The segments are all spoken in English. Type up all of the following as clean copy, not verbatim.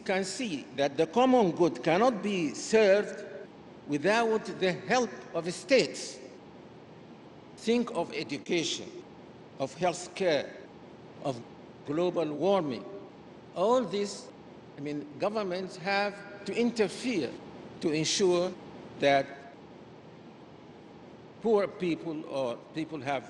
can see that the common good cannot be served without the help of states. Think of education, of health care, of global warming. All this, governments have to interfere to ensure that poor people or people have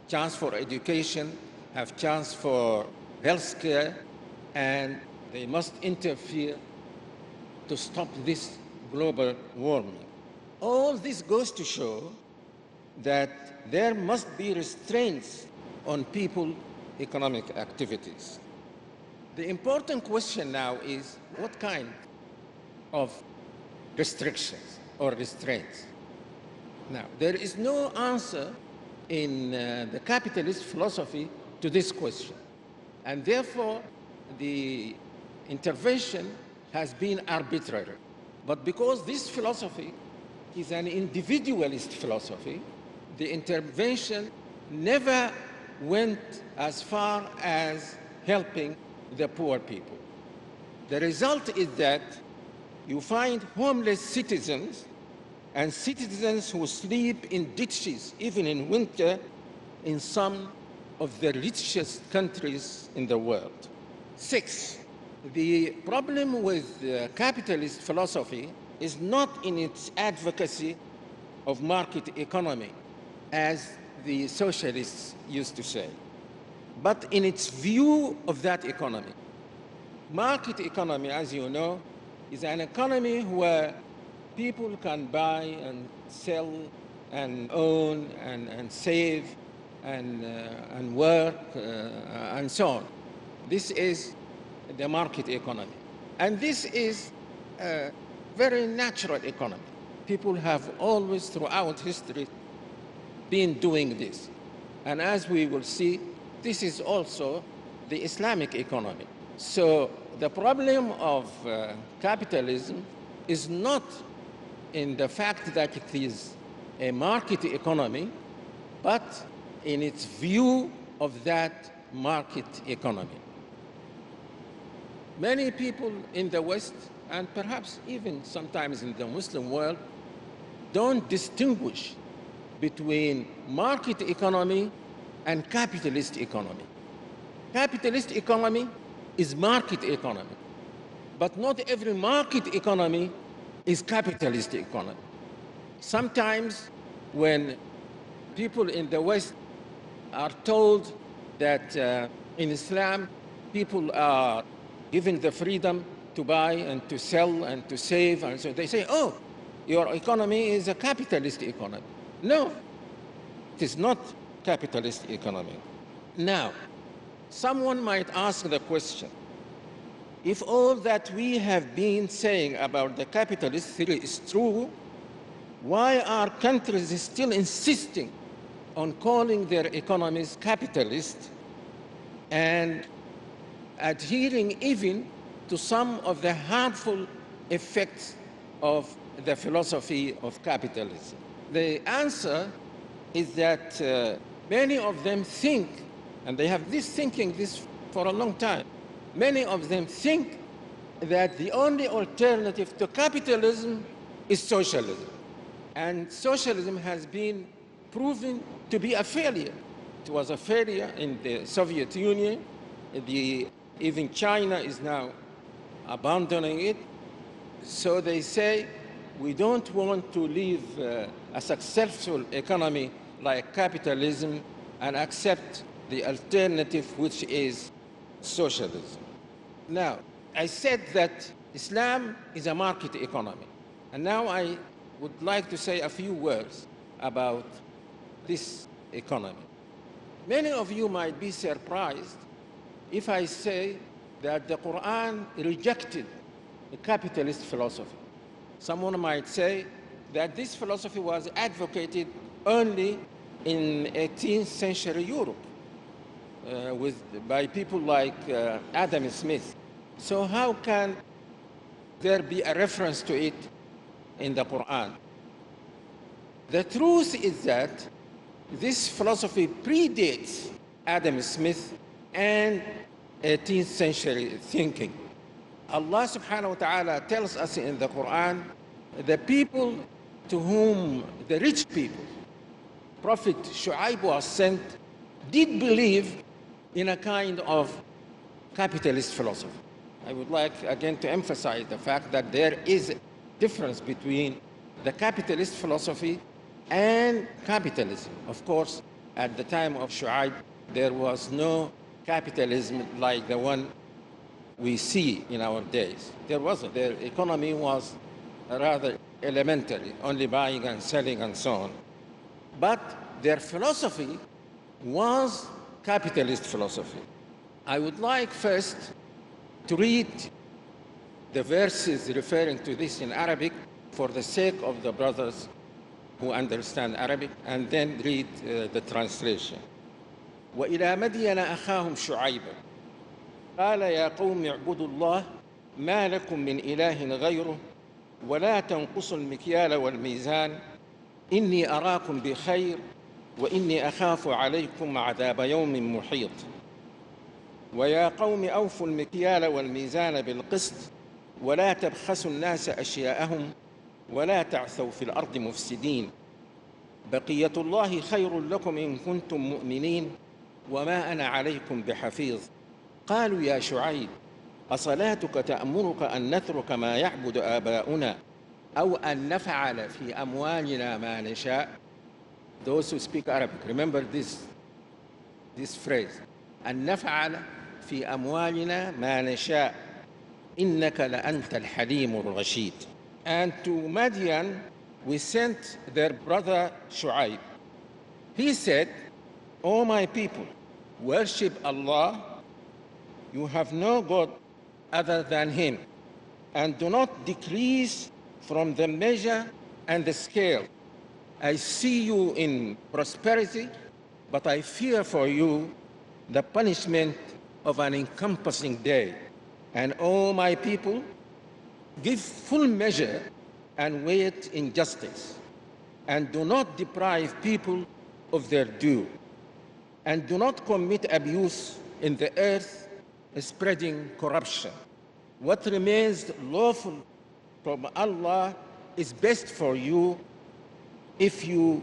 chance for education, have chance for health care, and they must interfere to stop this global warming. All this goes to show that there must be restraints on people's economic activities. The important question now is what kind of restrictions or restraints? Now, there is no answer in the capitalist philosophy to this question. And therefore, the intervention has been arbitrary. But because this philosophy is an individualist philosophy, the intervention never went as far as helping the poor people. The result is that you find homeless citizens and citizens who sleep in ditches, even in winter, in some of the richest countries in the world. 6, the problem with the capitalist philosophy is not in its advocacy of market economy, as the socialists used to say, but in its view of that economy. Market economy, as you know, is an economy where people can buy and sell and own and save and work and so on. This is the market economy. And this is a very natural economy. People have always, throughout history, been doing this. And as we will see, this is also the Islamic economy. So the problem of capitalism is not in the fact that it is a market economy, but in its view of that market economy. Many people in the West, and perhaps even sometimes in the Muslim world, don't distinguish between market economy and capitalist economy. Capitalist economy is market economy, but not every market economy is capitalist economy. Sometimes when people in the West are told that in Islam people are given the freedom to buy and to sell and to save, and so they say, oh, your economy is a capitalist economy. No, it is not capitalist economy. Now, someone might ask the question, if all that we have been saying about the capitalist theory is true, why are countries still insisting on calling their economies capitalist and adhering even to some of the harmful effects of the philosophy of capitalism? The answer is that many of them think, and they have this thinking for a long time, many of them think that the only alternative to capitalism is socialism. And socialism has been proven to be a failure. It was a failure in the Soviet Union. Even China is now abandoning it. So they say, we don't want to leave a successful economy like capitalism and accept the alternative, which is socialism. Now, I said that Islam is a market economy. And now I would like to say a few words about this economy. Many of you might be surprised if I say that the Quran rejected the capitalist philosophy. Someone might say that this philosophy was advocated only in 18th century Europe by people like Adam Smith. So how can there be a reference to it in the Quran? The truth is that this philosophy predates Adam Smith and 18th century thinking. Allah subhanahu wa ta'ala tells us in the Quran, the people to whom the rich people, Prophet Shu'aib was sent, did believe in a kind of capitalist philosophy. I would like again to emphasize the fact that there is a difference between the capitalist philosophy and capitalism. Of course, at the time of Shu'aib, there was no capitalism like the one we see in our days. There wasn't. Their economy was rather elementary, only buying and selling and so on. But their philosophy was capitalist philosophy. I would like first to read the verses referring to this in Arabic for the sake of the brothers who understand Arabic, and then read the translation. وإلى مدين أخاهم شعيبا قال يا قوم اعبدوا الله ما لكم من إله غيره ولا تنقصوا المكيال والميزان إني أراكم بخير وإني أخاف عليكم عذاب يوم محيط ويا قوم أوفوا المكيال والميزان بالقسط ولا تبخسوا الناس أشياءهم ولا تعثوا في الأرض مفسدين بقية الله خير لكم إن كنتم مؤمنين وما أنا عليكم بحفيظ قالوا يا شعيب أصلاتك تأمرك أن نترك ما يعبد آباؤنا أو أن نفعل في أموالنا ما نشاء. Those who speak Arabic, remember this phrase. أن نفعل في أموالنا ما نشاء إنك لأنت الحليم الرشيد. And to Madian, we sent their brother Shu'aib. He said, O my people, worship Allah. You have no God other than Him. And do not decrease from the measure and the scale. I see you in prosperity, but I fear for you the punishment of an encompassing day. And O my people, give full measure and weight in justice, and do not deprive people of their due, and do not commit abuse in the earth, spreading corruption. What remains lawful from Allah is best for you if you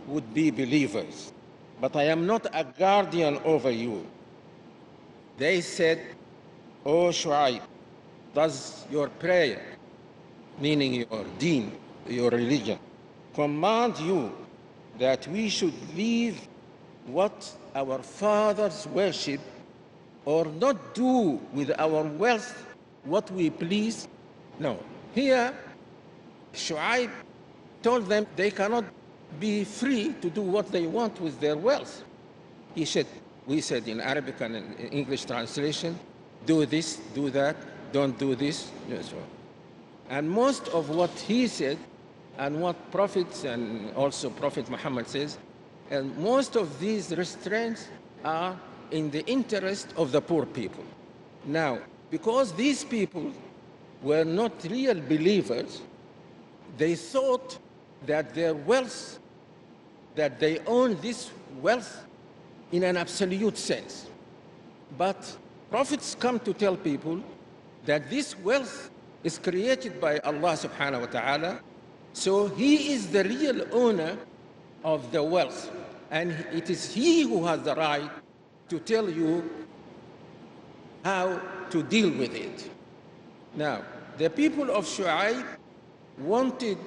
would be believers. But I am not a guardian over you. They said, O Shu'aib, does your prayer, meaning your deen, your religion, command you that we should leave what our fathers worship, or not do with our wealth what we please? No. Here, Shu'aib told them they cannot be free to do what they want with their wealth. He said, we said in Arabic and in English translation, do this, do that, don't do this. And most of what he said, and what prophets and also Prophet Muhammad says, and most of these restraints are in the interest of the poor people. Now, because these people were not real believers, they thought that their wealth, that they own this wealth in an absolute sense. But prophets come to tell people that this wealth is created by Allah subhanahu wa ta'ala, so He is the real owner of the wealth, and it is He who has the right to tell you how to deal with it. Now, the people of Shu'aib wanted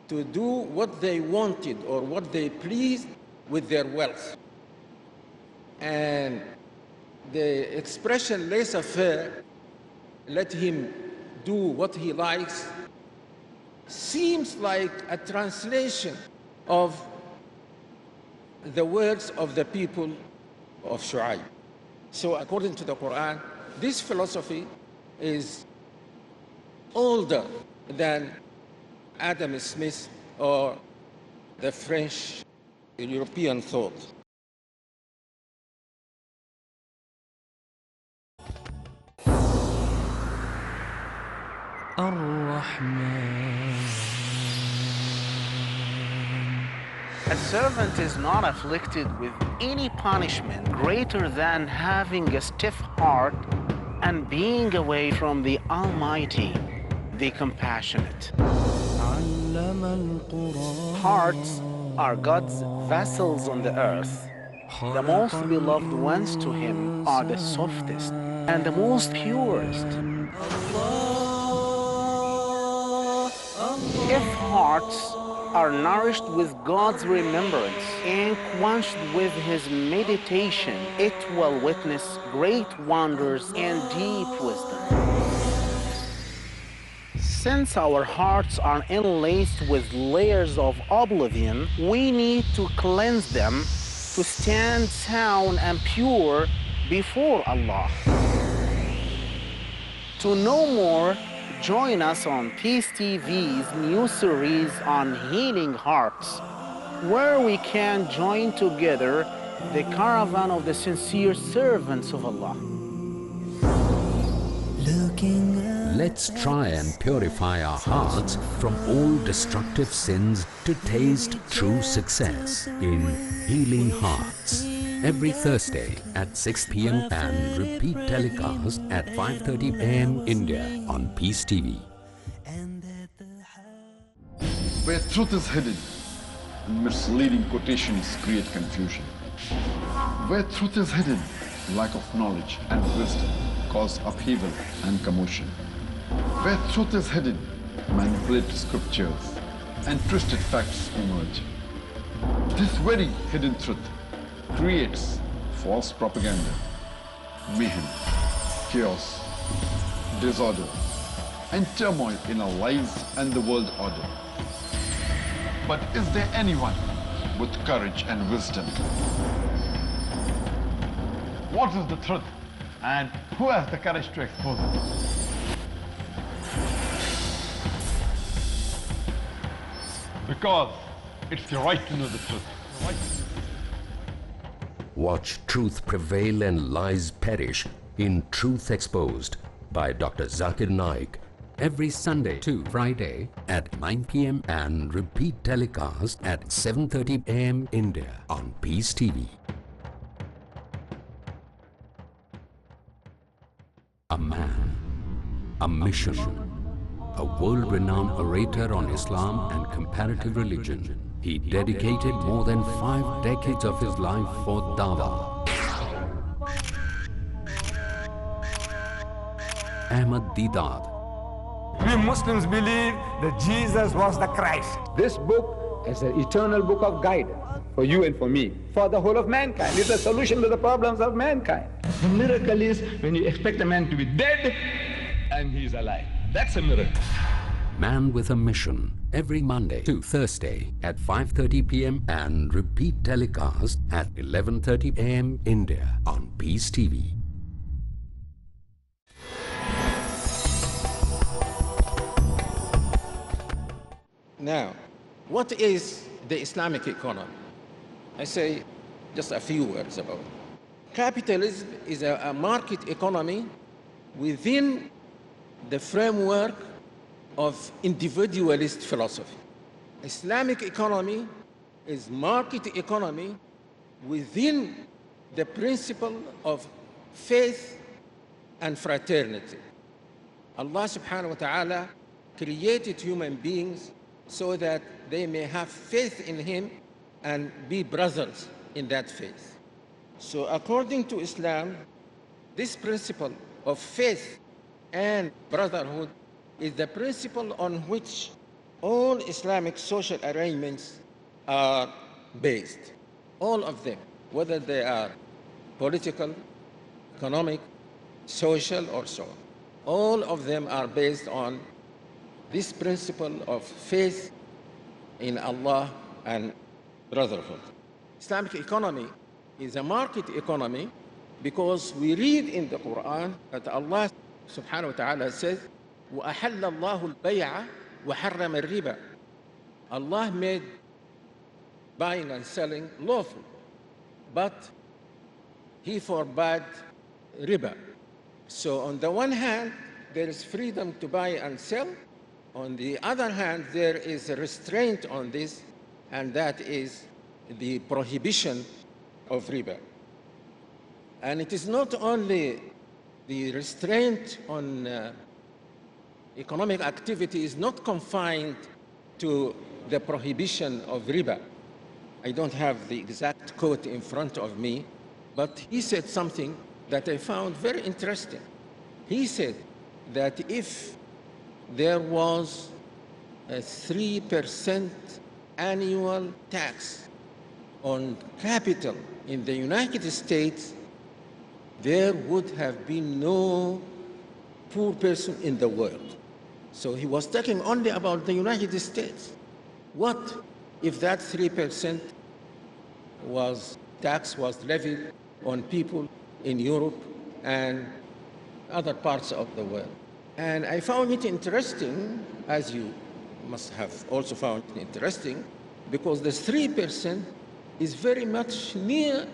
to do what they wanted or what they pleased with their wealth. And the expression laissez-faire, let him do what he likes, seems like a translation of the words of the people of Shu'aib. So according to the Quran, this philosophy is older than Adam Smith or the French European thought. A servant is not afflicted with any punishment greater than having a stiff heart and being away from the Almighty, the Compassionate. Hearts are God's vessels on the earth. The most beloved ones to Him are the softest and the most purest. If hearts are nourished with God's remembrance and quenched with His meditation, it will witness great wonders and deep wisdom. Since our hearts are enlaced with layers of oblivion, we need to cleanse them to stand sound and pure before Allah. To know more, join us on Peace TV's new series on healing hearts, where we can join together the caravan of the sincere servants of Allah. Let's try and purify our hearts from all destructive sins to taste true success in Healing Hearts. Every Thursday at 6 p.m. and repeat telecast at 5:30 a.m. India on Peace TV. Where truth is hidden, misleading quotations create confusion. Where truth is hidden, lack of knowledge and wisdom cause upheaval and commotion. Where truth is hidden, manipulated scriptures and twisted facts emerge. This very hidden truth creates false propaganda, mayhem, chaos, disorder, and turmoil in our lives and the world order. But is there anyone with courage and wisdom? What is the truth, and who has the courage to expose it? Because it's your right to know the truth. Watch truth prevail and lies perish in Truth Exposed by Dr. Zakir Naik. Every Sunday to Friday at 9 p.m. and repeat telecast at 7:30 a.m. India on Peace TV. A man, a mission, a world-renowned orator on Islam and comparative religion. He dedicated more than 5 decades of his life for dawah. Ahmad Deedat. We Muslims believe that Jesus was the Christ. This book is an eternal book of guidance for you and for me, for the whole of mankind. It's a solution to the problems of mankind. The miracle is when you expect a man to be dead and he's alive. That's a miracle. Man with a Mission. Every Monday to Thursday at 5:30 p.m. and repeat telecast at 11:30 a.m. India on Peace TV. Now, what is the Islamic economy? I say just a few words about it. Capitalism is a market economy within the framework of individualist philosophy. Islamic economy is market economy within the principle of faith and fraternity. Allah subhanahu wa ta'ala created human beings so that they may have faith in Him and be brothers in that faith. So according to Islam, this principle of faith and brotherhood is the principle on which all Islamic social arrangements are based. All of them, whether they are political, economic, social, or so on. All of them are based on this principle of faith in Allah and brotherhood. Islamic economy is a market economy because we read in the Quran that Allah subhanahu wa ta'ala says, وَأَحَلَّ اللَّهُ الْبَيْعَ وَحَرَّمَ الرِّبَى. Allah made buying and selling lawful, but He forbade riba. So on the one hand, there is freedom to buy and sell. On the other hand, there is a restraint on this, and that is the prohibition of riba. And it is not only the restraint on economic activity is not confined to the prohibition of riba. I don't have the exact quote in front of me, but he said something that I found very interesting. He said that if there was a 3% annual tax on capital in the United States, there would have been no poor person in the world. So he was talking only about the United States. What if that 3% tax was levied on people in Europe and other parts of the world? And I found it interesting, as you must have also found it interesting, because the 3% is very much near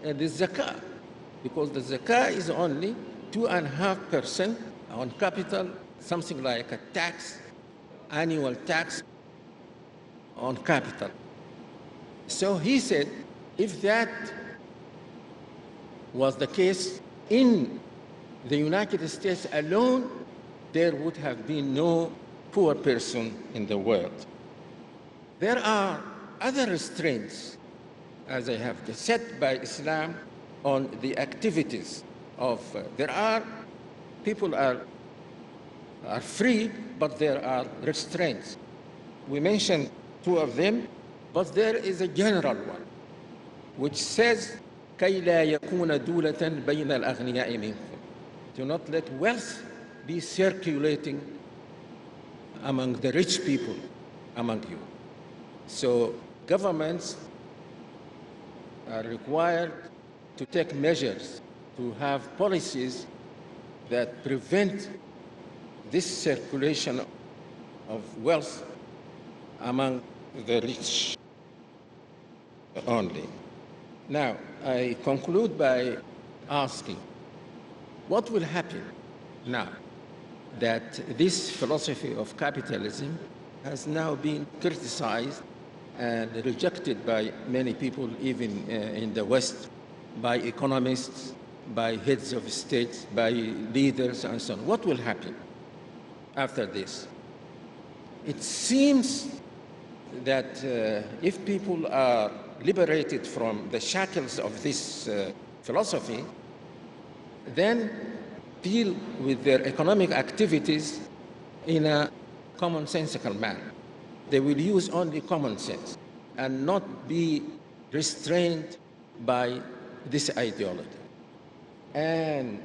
the zakah, because the zakah is only 2.5% on capital, something like a tax, annual tax on capital. So he said, if that was the case in the United States alone, there would have been no poor person in the world. There are other restraints, as I have set by Islam, on the activities of, people are free, but there are restraints. We mentioned two of them, but there is a general one, which says, كَيْ لَا يَكُونَ دُولَةً بَيْنَ الْأَغْنِيَاءِ مِنْكُمْ. Do not let wealth be circulating among the rich people among you. So governments are required to take measures to have policies that prevent this circulation of wealth among the rich only. Now, I conclude by asking, what will happen now that this philosophy of capitalism has now been criticized and rejected by many people, even in the West, by economists, by heads of states, by leaders, and so on? What will happen after this? It seems that if people are liberated from the shackles of this philosophy, then deal with their economic activities in a commonsensical manner. They will use only common sense and not be restrained by this ideology. And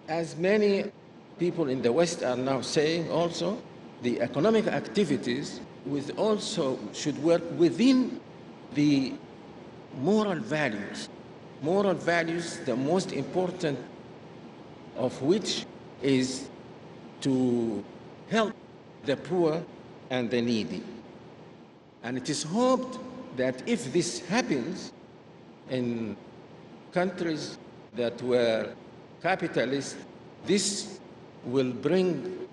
as many people in the West are now saying also, the economic activities also should work within the moral values. Moral values, the most important of which is to help the poor and the needy. And it is hoped that if this happens in countries that were capitalist, this will bring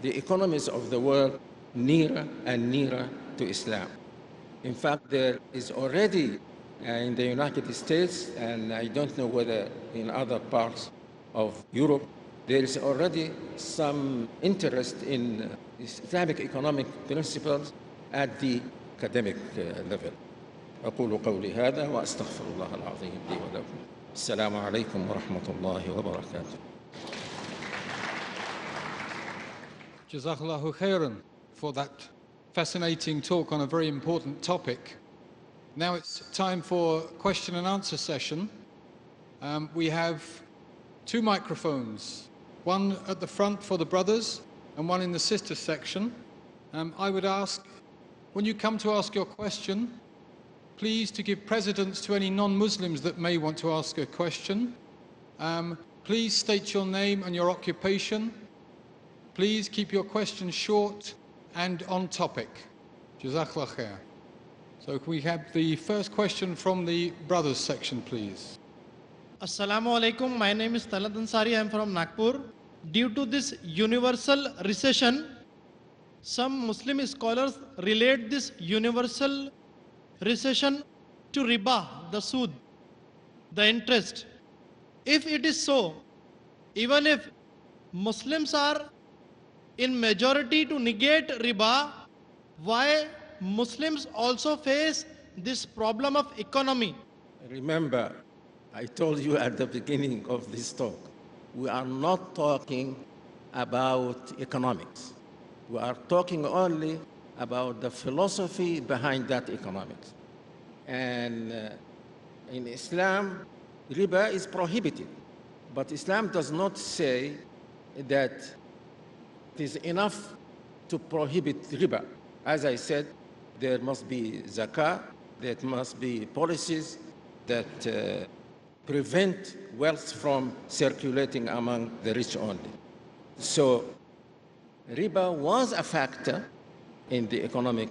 the economies of the world nearer and nearer to Islam. In fact, there is already in the United States, and I don't know whether in other parts of Europe, there is already some interest in Islamic economic principles at the academic level. أقول قولي هذا وأستغفر الله العظيم لي ولكم. السلام عليكم ورحمة الله وبركاته. Jazakallahu khairan for that fascinating talk on a very important topic. Now it's time for question and answer session. We have two microphones, one at the front for the brothers and one in the sister section. I would ask, when you come to ask your question, please to give precedence to any non-Muslims that may want to ask a question. Please state your name and your occupation. Please keep your question short and on topic. Jazakallah khair. So can we have the first question from the brothers section, please? Assalamu alaikum. My name is Talad Ansari. I am from Nagpur. Due to this universal recession, some Muslim scholars relate this universal recession to riba, the sood, the interest. if it is so, even if Muslims are in majority to negate riba, why Muslims also face this problem of economy? Remember, I told you at the beginning of this talk, we are not talking about economics. We are talking only about the philosophy behind that economics. And in Islam, riba is prohibited. But Islam does not say that it is enough to prohibit riba. As I said, there must be zakah, there must be policies that prevent wealth from circulating among the rich only. So riba was a factor in the economic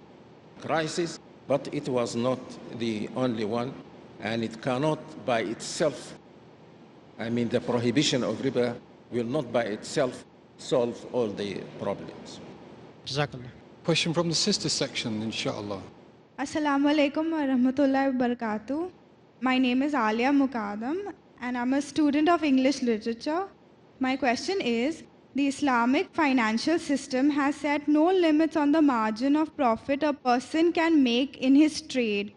crisis, but it was not the only one, and it cannot by itself, the prohibition of riba will not by itself solve all the problems. Jazakallah. Question from the sister section, inshallah. Assalamu alaikum wa rahmatullahi wa barakatuh. My name is Alia Muqaddam and I'm a student of English literature. My question is, the Islamic financial system has set no limits on the margin of profit a person can make in his trade.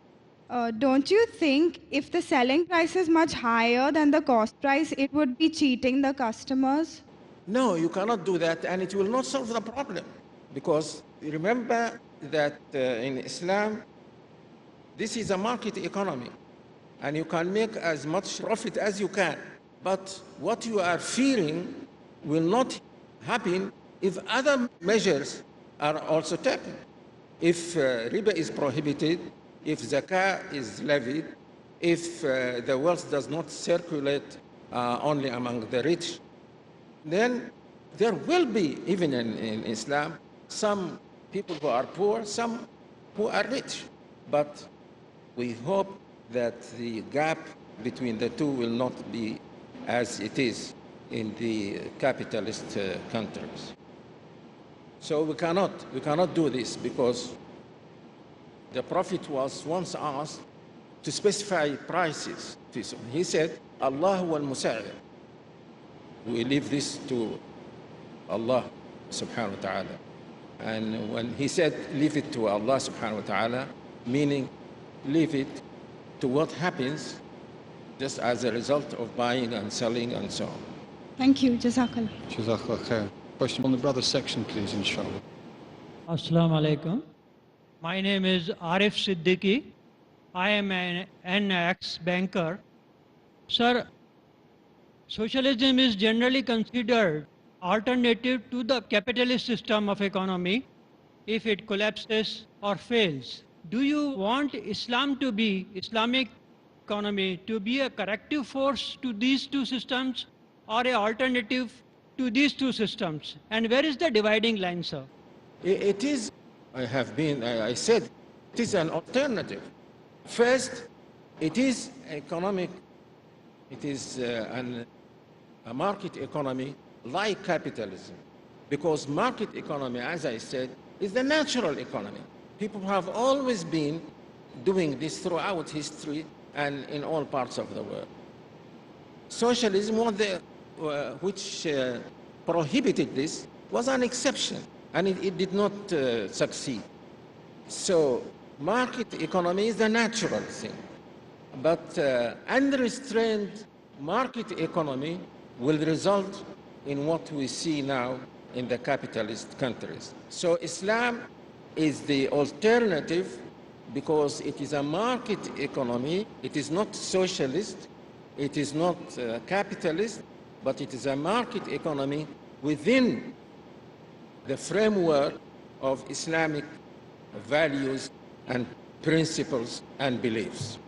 Don't you think if the selling price is much higher than the cost price, it would be cheating the customers? No, you cannot do that, and it will not solve the problem. Because remember that in Islam, this is a market economy, and you can make as much profit as you can. But what you are fearing will not happen if other measures are also taken. If riba is prohibited, if zakah is levied, if the wealth does not circulate only among the rich, then there will be, even in Islam, some people who are poor, some who are rich. But we hope that the gap between the two will not be as it is in the capitalist countries. So we cannot do this, because the Prophet was once asked to specify prices. He said, Allah wal musa'ir. We leave this to Allah subhanahu wa ta'ala. And when he said, leave it to Allah subhanahu wa ta'ala, meaning leave it to what happens just as a result of buying and selling and so on. Thank you. Jazakallah. Jazakallah khair. Question on the brother section, please, inshallah. Assalamu alaikum. My name is Arif Siddiqui. I am an ex-banker. Sir, socialism is generally considered alternative to the capitalist system of economy if it collapses or fails. Do you want Islamic economy to be a corrective force to these two systems or an alternative to these two systems? And where is the dividing line, sir? It is, I said, it is an alternative. First, it is economic, it is a market economy like capitalism. Because market economy, as I said, is the natural economy. People have always been doing this throughout history and in all parts of the world. Socialism, which prohibited this, was an exception, and it did not succeed. So market economy is the natural thing. But unrestrained market economy will result in what we see now in the capitalist countries. So Islam is the alternative because it is a market economy. It is not socialist, it is not capitalist, but it is a market economy within the framework of Islamic values and principles and beliefs.